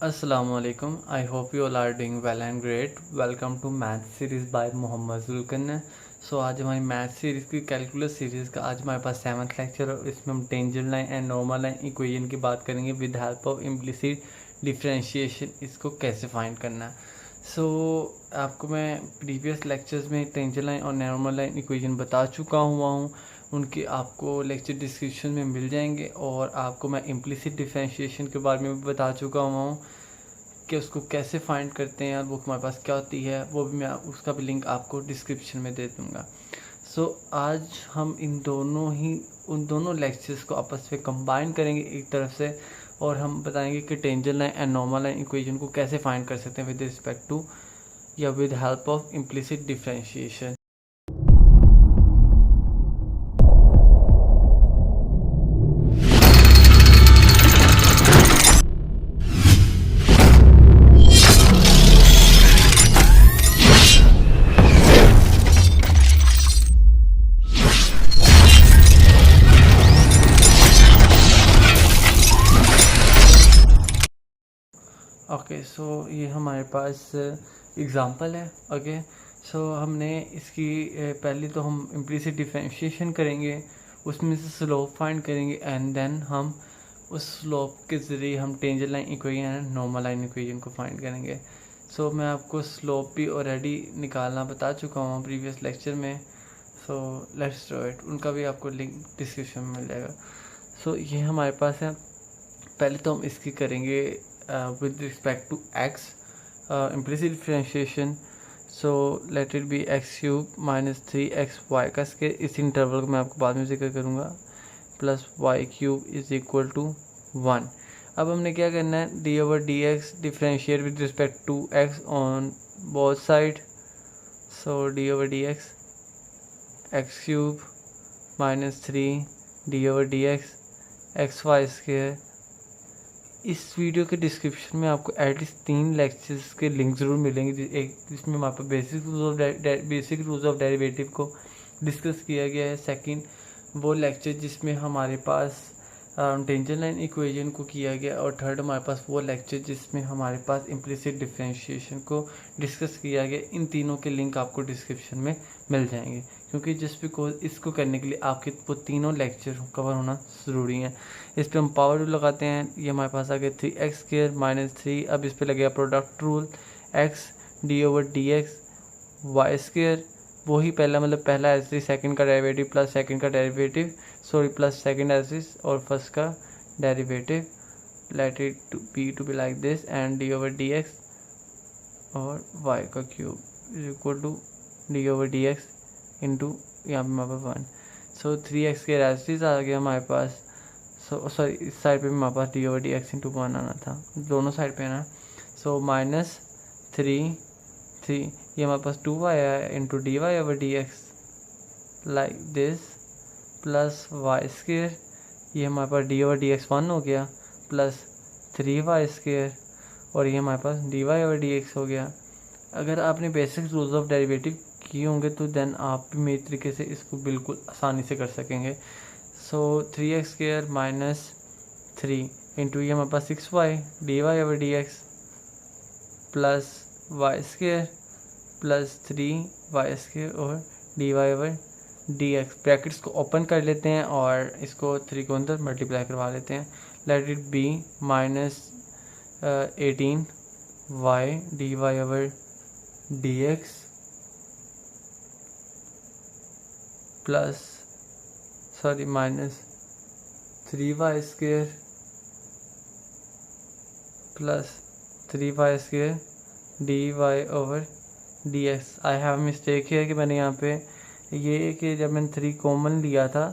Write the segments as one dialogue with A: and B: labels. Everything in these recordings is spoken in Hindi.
A: Assalamualaikum. I hope you all are doing well and great. Welcome to math series by Mohammad Zulkan. So आज हमारी मैथ सीरीज़ की कैलकुलस सीरीज़ का आज हमारे पास 7th लेक्चर और इसमें हम tangent line and normal line equation की बात करेंगे with help of implicit differentiation. इसको कैसे फाइंड करना है। आपको मैं प्रीवियस लेक्चर्स में टेंजेंट लाइन और नॉर्मल लाइन इक्वेशन बता चुका हुआ हूँ। उनके आपको लेक्चर डिस्क्रिप्शन में मिल जाएंगे और आपको मैं इम्प्लिसिट डिफरेंशिएशन के बारे में भी बता चुका हुआ हूँ कि उसको कैसे फाइंड करते हैं और वो हमारे पास क्या होती है, वो भी मैं उसका भी लिंक आपको डिस्क्रिप्शन में दे दूँगा। आज हम उन दोनों लेक्चर्स को आपस में कंबाइन करेंगे एक तरफ से, और हम बताएंगे कि tangent line and normal line equation को कैसे फाइंड कर सकते हैं विद रिस्पेक्ट टू या with help of implicit differentiation. ये हमारे पास एग्ज़ाम्पल है। हमने इसकी पहले तो हम इम्प्लिसिट डिफरेंशिएशन करेंगे, उसमें से स्लोप फाइंड करेंगे एंड देन हम उस स्लोप के ज़रिए हम tangent line equation and normal line equation को फाइंड करेंगे। मैं आपको स्लोप भी ऑलरेडी निकालना बता चुका हूँ प्रीवियस लेक्चर में। Let's do it. उनका भी आपको लिंक डिस्क्रिप्शन में मिल जाएगा। ये हमारे पास है। पहले तो हम इसकी करेंगे with respect to x implicit differentiation. Let it be x cube minus 3xy का स्केयर, इस इंटरवल को मैं आपको बाद में जिक्र करूँगा, plus Y cube is equal to 1। अब हमने क्या करना है, D over D X differentiate with respect to X on both side. D over D X cube minus 3 D over D X Y square. इस वीडियो के डिस्क्रिप्शन में आपको एटलीस्ट 3 लेक्चर्स के लिंक ज़रूर मिलेंगे। एक जिसमें हमारे पास बेसिक रूल्स ऑफ डेरिवेटिव को डिस्कस किया गया है। सेकंड वो लेक्चर जिसमें हमारे पास टेंजेंट लाइन इक्वेशन को किया गया, और थर्ड हमारे पास वो लेक्चर जिसमें हमारे पास इम्प्लिसिट डिफरेंशिएशन को डिस्कस किया गया। इन तीनों के लिंक आपको डिस्क्रिप्शन में मिल जाएंगे, क्योंकि जिस बिकॉज इसको करने के लिए आपके वो तीनों लेक्चर कवर होना ज़रूरी है। इस पर हम पावर रूल लगाते हैं। ये हमारे पास आ गया 3x स्क्वायर माइनस 3। अब इस पर लगेगा product rule, x D over D X Y square, वही पहला एस सेकंड का डेरिवेटिव प्लस सेकंड का डेरिवेटिव प्लस सेकंड एसिस और फर्स्ट का derivative, let it be like this, and D over D X और y का cube is equal to D over D x into यहाँ पे हमारे पास 1। 3x के एसिस आ गया हमारे पास। सॉरी इस साइड पे भी हमारे पास d over D x into 1 आना था, दोनों साइड पे ना। माइनस 3 ये हमारे पास 2y आया into d Y over D x like this, plus y square, ये हमारे पास डी ओवर डी एक्स 1 हो गया, प्लस 3y स्क्वेयर, और ये हमारे पास d Y over D x हो गया। अगर आपने बेसिक रूल्स ऑफ डेरिवेटिव किए होंगे तो देन आप भी मेरी तरीके से इसको बिल्कुल आसानी से कर सकेंगे। 3x स्क्वेयर माइनस 3 इंटू ये हमारे पास 6y d Y over D x plus y square plus 3y square और d Y over D x. Brackets को ओपन कर लेते हैं और इसको 3 को अंदर मल्टीप्लाई करवा लेते हैं। Let it be minus 18y D Y over D x plus minus 3y square plus 3y square D Y over D X. I have mistake है कि मैंने यहाँ पे ये कि जब मैंने 3 कॉमन लिया था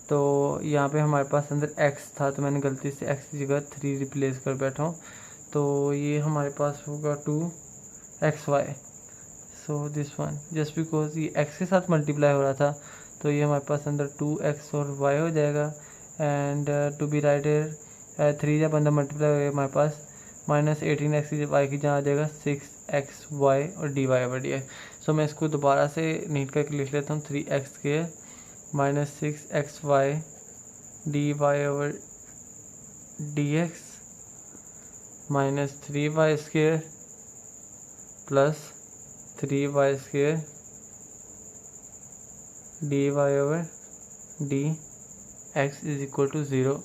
A: तो यहाँ पे हमारे पास अंदर x था, तो मैंने गलती से x की जगह 3 रिप्लेस कर बैठा हूँ। तो ये हमारे पास होगा 2xy। This one just because ये x के साथ मल्टीप्लाई हो रहा था, तो ये हमारे पास अंदर 2x और y हो जाएगा। And to be right here 3 जब अंदर मल्टीप्लाई हो गया हमारे पास माइनस 18x जब y की जहाँ आ जाएगा 6xy और dy ओवर डी एक्स। मैं इसको दोबारा से नीट करके लिख लेता हूँ, 3x square minus 6xy dy over dx -3y² plus 3y² dy/dx is equal to 0।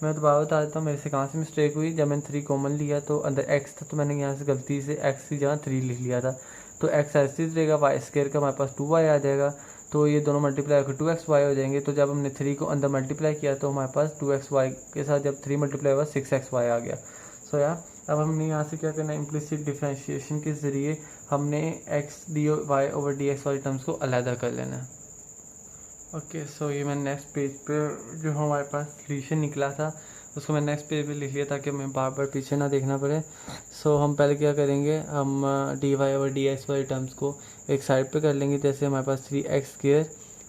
A: मैं दोबारा बता देता हूँ मेरे से कहाँ से मिस्टेक हुई। जब मैंने 3 कॉमन लिया तो अंदर x था, तो मैंने यहाँ से गलती से x की जगह 3 लिख लिया था। तो x ऐसे ही रहेगा, y² का हमारे पास 2y आ जाएगा, तो ये दोनों मल्टीप्लाई होकर 2xy हो जाएंगे। तो जब हमने 3 को अंदर मल्टीप्लाई किया तो हमारे पास 2xy के साथ जब 3 मल्टीप्लाई हुआ 6xy आ गया। सो यार अब हमने यहाँ से क्या करना है, इम्प्लिसिट डिफरेंशिएशन के ज़रिए हमने x dy/dx वाली टर्म्स को अलग कर लेना है। ओके सो ये मैं नेक्स्ट पेज पे जो हमारे पास सोल्यूशन निकला था उसको मैं नेक्स्ट पेज पे लिख लिया ताकि हमें बार बार पीछे ना देखना पड़े। सो हम पहले क्या करेंगे, हम dy/dx वाली टर्म्स को एक साइड पे कर लेंगे। जैसे हमारे पास 3x²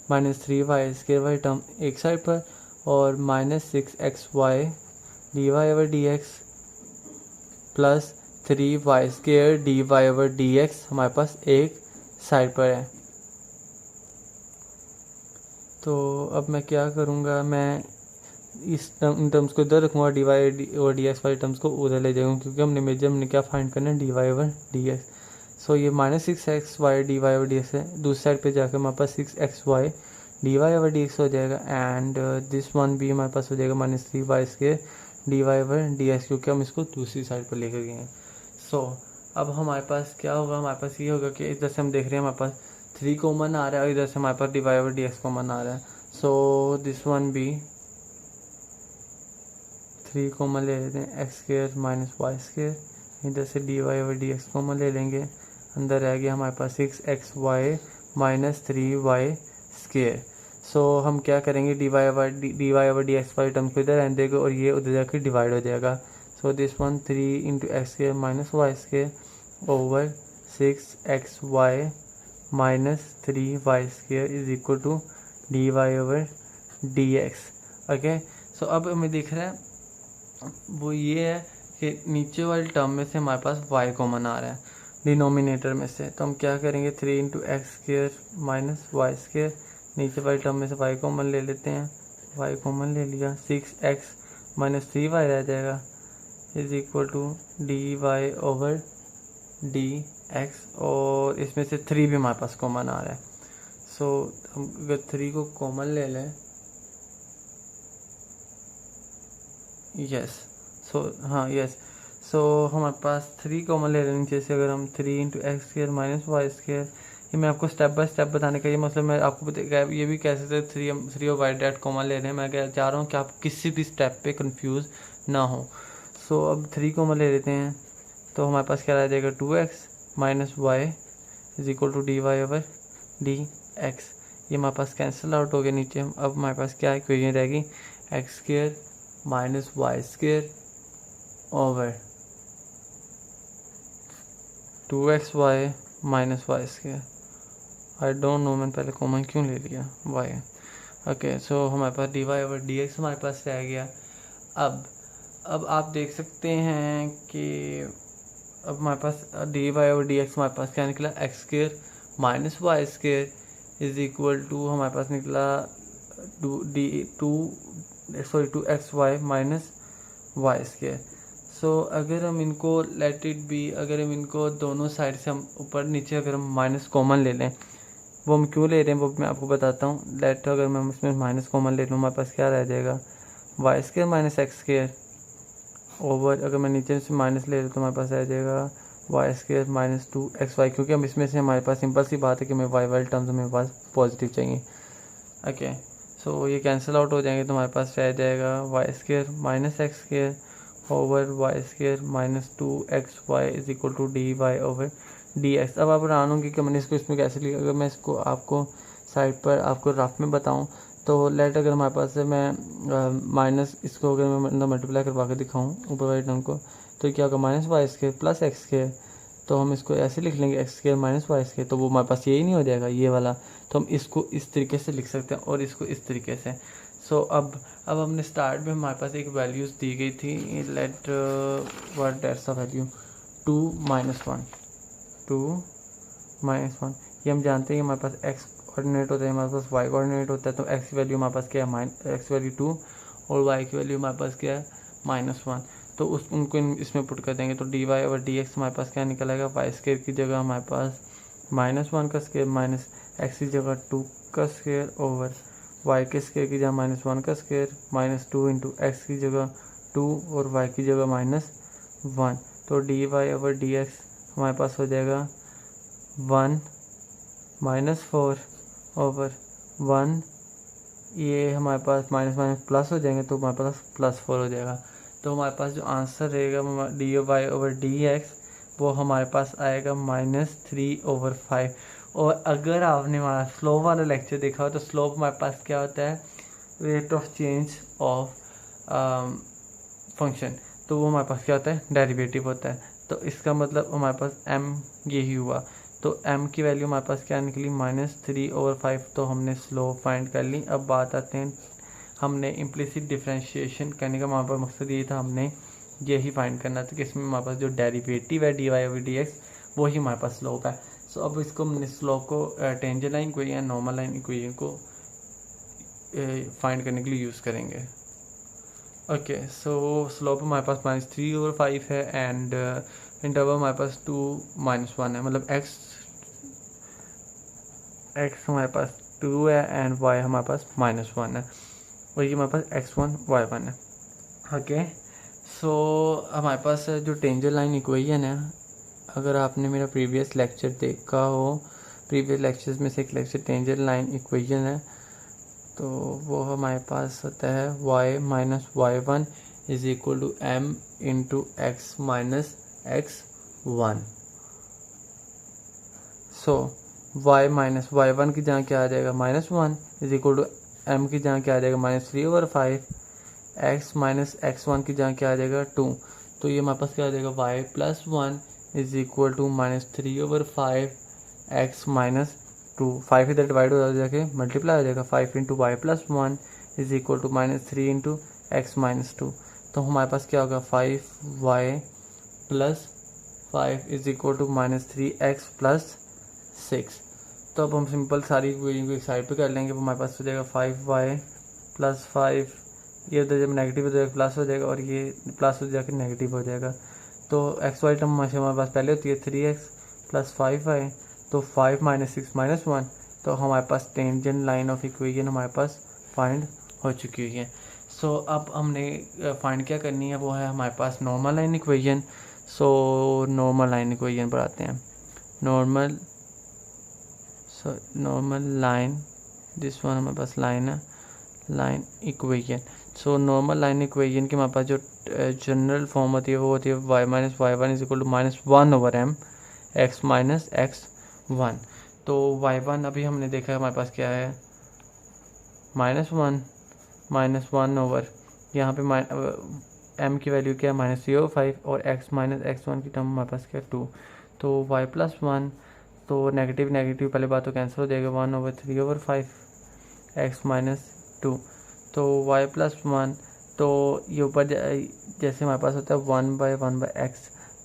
A: -3y² वाली टर्म एक साइड पर और -6xy dy/dx plus 3y² dy/dx हमारे पास एक साइड पर है। तो अब मैं क्या करूँगा, मैं इन टर्म्स को इधर रखूँगा, dy/dx वाली टर्म्स को उधर ले जाऊँगा, क्योंकि हमने क्या फाइंड करना है, dy/dx। सो ये -6xy dy/dx है, दूसरी साइड पे जाकर हमारे पास 6xy dy/dx हो जाएगा एंड दिस वन भी हमारे पास हो जाएगा -3y² dy/dx, क्योंकि हम इसको दूसरी साइड पर लेकर गए हैं। सो अब हमारे पास क्या होगा, हमारे पास ये होगा कि इधर से हम देख रहे हैं हमारे पास 3 कॉमन आ रहा है और इधर से हमारे पास dy/dx कॉमन आ रहा है। सो दिस वन भी 3 कॉमन ले लेते हैं, x² -y², इधर से dy/dx कॉमन ले लेंगे, अंदर रह गया हमारे पास 6xy -3y²। सो हम क्या करेंगे, dy/dx वाली टर्म को इधर रहने देंगे और ये उधर जाकर डिवाइड हो जाएगा। So this one 3 × x² -y² over 6xy -3y² is equal to dy/dx। Okay so अब हमें दिख रहा है वो ये है कि नीचे वाली टर्म में से हमारे पास y कॉमन आ रहा है डिनोमिनेटर में से। तो हम क्या करेंगे, 3 × x² -y², नीचे वाली टर्म में से y कॉमन ले लेते हैं, y कॉमन ले लिया, 6x -3y रह जाएगा इज इक्वल टू dy/dx, और इसमें से 3 भी हमारे पास कॉमन आ रहा है। सो हम अगर 3 को कॉमन ले लें, यस सो हमारे पास 3 कॉमन ले लें नीचे से। अगर हम 3 × x² -y², ये मैं आपको स्टेप बाय स्टेप बताने का ये मतलब मैं आपको ये भी कह सकते 3 और y डैट कॉमन ले रहे हैं। मैं क्या चाह रहा हूँ कि आप किसी भी स्टेप पे कंफ्यूज ना हो। सो अब 3 कॉमन ले लेते हैं, तो हमारे पास क्या रह जाएगा, 2x -y is equal to dy/dx। ये हमारे पास कैंसिल आउट हो गया नीचे। अब हमारे पास क्या इक्वेशन रहेगी, x² -y² over 2xy -y²। I don't know मैंने पहले कॉमन क्यों ले लिया y। ओके सो हमारे पास dy/dx हमारे पास रह गया। अब आप देख सकते हैं कि अब हमारे पास dy/dx हमारे पास क्या निकला, x² -y² is equal to हमारे पास निकला 2xy -y²। सो अगर हम इनको लेट इट बी, अगर हम इनको दोनों साइड से हम ऊपर नीचे अगर हम माइनस कॉमन ले लें, वो हम क्यों ले रहे हैं वो मैं आपको बताता हूँ। लेट अगर मैं उसमें माइनस कॉमन ले लूँ, हमारे पास क्या रह जाएगा, y² -x² ओवर, अगर मैं नीचे से माइनस ले लूँ तो हमारे पास रह जाएगा y² -2xy, क्योंकि हम इसमें से हमारे पास सिंपल सी बात है कि हमें y वाले टर्म्स हमें पास पॉजिटिव चाहिए। ओके सो ये कैंसिल आउट हो जाएंगे, तो हमारे पास रह जाएगा y² -x² over y² -2xy is equal to dy/dx। अब आप हैरान होंगे कि मैंने इसको इसमें कैसे लिखा। अगर मैं इसको आपको साइड पर आपको रफ में बताऊं तो लेट अगर हमारे पास है मैं माइनस इसको अगर मैं मल्टीप्लाई करवा के दिखाऊँ ऊपर वाले टर्म को, तो क्या होगा, -y² प्लस x²। तो हम इसको ऐसे लिख लेंगे, x² -y², तो वो हमारे पास यही नहीं हो जाएगा ये वाला। तो हम इसको इस तरीके से लिख सकते हैं और इसको इस तरीके से। सो अब हमने स्टार्ट में हमारे पास एक वैल्यूज़ दी गई थी, let what that's the value 2 -1 ये हम जानते हैं कि हमारे पास x कोऑर्डिनेट होता है, हमारे पास y कोऑर्डिनेट होता है। तो x की वैल्यू हमारे पास क्या है, x वैल्यू 2 और y की वैल्यू हमारे पास क्या है, -1। तो उनको इसमें पुट कर देंगे। तो dy ओवर dx हमारे पास क्या निकल आएगा, वाई स्क्वायर की जगह हमारे पास -1 का स्क्वायर माइनस एक्स की जगह 2 का स्क्वायर ओवर वाई के स्क्वायर की जगह -1 का स्क्वायर -2 इंटू एक्स की जगह 2 और वाई की जगह -1। तो dy ओवर dx हमारे पास हो जाएगा 1 -4 ओवर 1, ये हमारे पास माइनस माइनस प्लस हो जाएंगे तो हमारे पास +4 हो जाएगा। तो हमारे पास जो आंसर रहेगा dy ओवर dx वो हमारे पास आएगा -3/5। और अगर आपने हमारा स्लोप वाला लेक्चर देखा हो तो स्लोप हमारे पास क्या होता है, rate of change of function, तो वो हमारे पास क्या होता है, डेरिवेटिव होता है। तो इसका मतलब हमारे पास m यही हुआ। तो m की वैल्यू हमारे पास क्या निकली, -3/5। तो हमने स्लोप फाइंड कर ली। अब बात आते हैं, हमने इम्प्लिसिट डिफरेंशिएशन करने का हमारे पास मकसद ये था, हमने यही फाइंड करना था कि इसमें हमारे पास जो डेरिवेटिव है dy ओवर dx वो ही हमारे पास स्लोप है। सो अब इसको हमने स्लोप को टेंजेंट लाइन इक्वेशन या नॉर्मल लाइन इक्वेशन को फाइंड करने के लिए यूज़ करेंगे। ओके, सो स्लोप हमारे पास -3/5 है एंड इंटरवल हमारे पास 2 -1 है, मतलब x हमारे पास 2 है एंड y हमारे पास -1 है और ये हमारे पास x1 y1 है। ओके, सो हमारे पास जो टेंजेंट लाइन इक्वेशन है, अगर आपने मेरा प्रीवियस लेक्चर देखा हो, प्रीवियस लेक्चर्स में से एक लेक्चर टेंजेंट लाइन इक्वेशन है, तो वो हमारे पास होता है y minus y1 is equal to m into X minus x1। So y minus y1 की जगह क्या आ जाएगा, -1 इज इक्वल टू m की जगह क्या आ जाएगा, -3/5, x माइनस x1 की जगह क्या आ जाएगा, 2। तो ये हमारे पास क्या आ जाएगा, y plus 1 is equal to -3/5 x minus 2। 5 इधर डिवाइड हो जाके मल्टीप्लाई हो जाएगा, 5 into Y plus 1 is equal to -3 into X minus 2। तो हमारे पास क्या होगा, 5y plus 5 is equal to -3x plus 6। तो अब हम सिंपल सारी इक्वेशन को एक साइड पे कर लेंगे। वो हमारे पास हो जाएगा 5y प्लस 5, ये उधर जब नेगेटिव हो जाएगा प्लस हो जाएगा और ये प्लस हो जाकर नेगेटिव हो जाएगा। तो एक्स वाई टर्म हमारे पास पहले होती है 3x प्लस 5y, तो 5 माइनस 6 -1। तो हमारे पास टेंजेंट लाइन ऑफ इक्वेशन हमारे पास फाइंड हो चुकी है। सो अब हमने फाइंड क्या करनी है, वो है हमारे पास normal line equation. So normal line equation पर आते हैं। नॉर्मल लाइन, दिस वन हमारे पास लाइन है, line equation. So normal line equation के हमारे पास जो जनरल फॉर्म होती है वो होती है y minus y1 is equal to -1/m x minus x1। तो y1 अभी हमने देखा है हमारे पास क्या है, -1 ओवर यहाँ पे m की वैल्यू क्या है, -0.5 और x माइनस x1 की टर्म हमारे पास क्या है, 2। तो y प्लस 1, तो नेगेटिव नेगेटिव पहले बात तो कैंसिल हो जाएगा, 1/3/5 x माइनस 2। तो y प्लस 1, तो ये ऊपर जैसे हमारे पास होता है 1/1/x,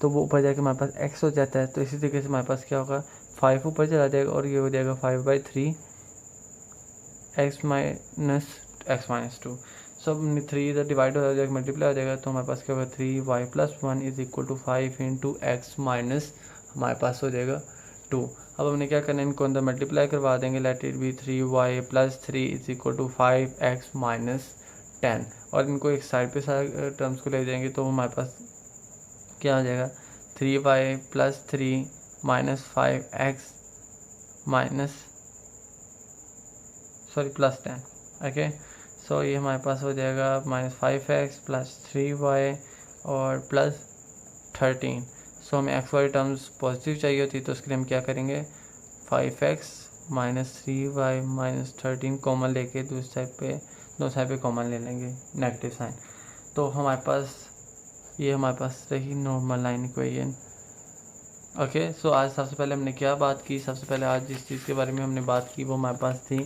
A: तो वो ऊपर जाके हमारे पास x हो जाता है। तो इसी तरीके से हमारे पास क्या होगा, 5 ऊपर चला जाएगा और ये हो जाएगा 5/3 x माइनस 2। सब 3 इधर डिवाइड हो जाएगा, मल्टीप्लाई हो जाएगा। तो हमारे पास क्या होगा, 3y plus 1 is equal to 5 into X minus हमारे पास हो जाएगा 2। अब हमने क्या करना है, इनको अंदर मल्टीप्लाई करवा देंगे। Let it be 3y plus 3 is equal to 5x minus 10 और इनको एक साइड पे सारे टर्म्स को ले जाएंगे। तो हमारे पास क्या आ जाएगा, 3y plus 3 minus 5x minus plus 10। Okay, so ये हमारे पास हो जाएगा -5x प्लस 3y और प्लस 13। सो हमें एक्स वाई टर्म्स पॉजिटिव चाहिए होती है, तो उसके लिए हम क्या करेंगे, 5x minus 3y minus 13 common लेके दूसरी साइड पे कॉमन ले लेंगे नेगेटिव साइन। तो हमारे पास ये हमारे पास रही नॉर्मल लाइन इक्वेशन। ओके, सो आज सबसे पहले हमने क्या बात की, सबसे पहले आज जिस चीज़ के बारे में हमने बात की वो हमारे पास थी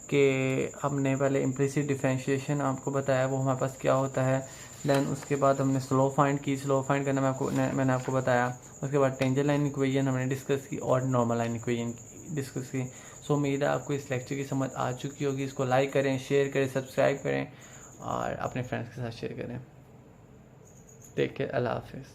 A: कि हमने पहले इम्प्लिसिट डिफरेंशिएशन आपको बताया, वो हमारे पास क्या होता है। देन उसके बाद हमने स्लोप फाइंड की, स्लोप फाइंड करना मैंने आपको बताया। उसके बाद टेंजेंट लाइन इक्वेशन हमने डिस्कस की और नॉर्मल लाइन इक्वेशन डिस्कस की। सो उम्मीद है आपको इस लेक्चर की समझ आ चुकी होगी। इसको लाइक करें, शेयर करें, सब्सक्राइब करें और अपने फ्रेंड्स के साथ शेयर करें। टेक केयर, अल्लाह हाफिज़।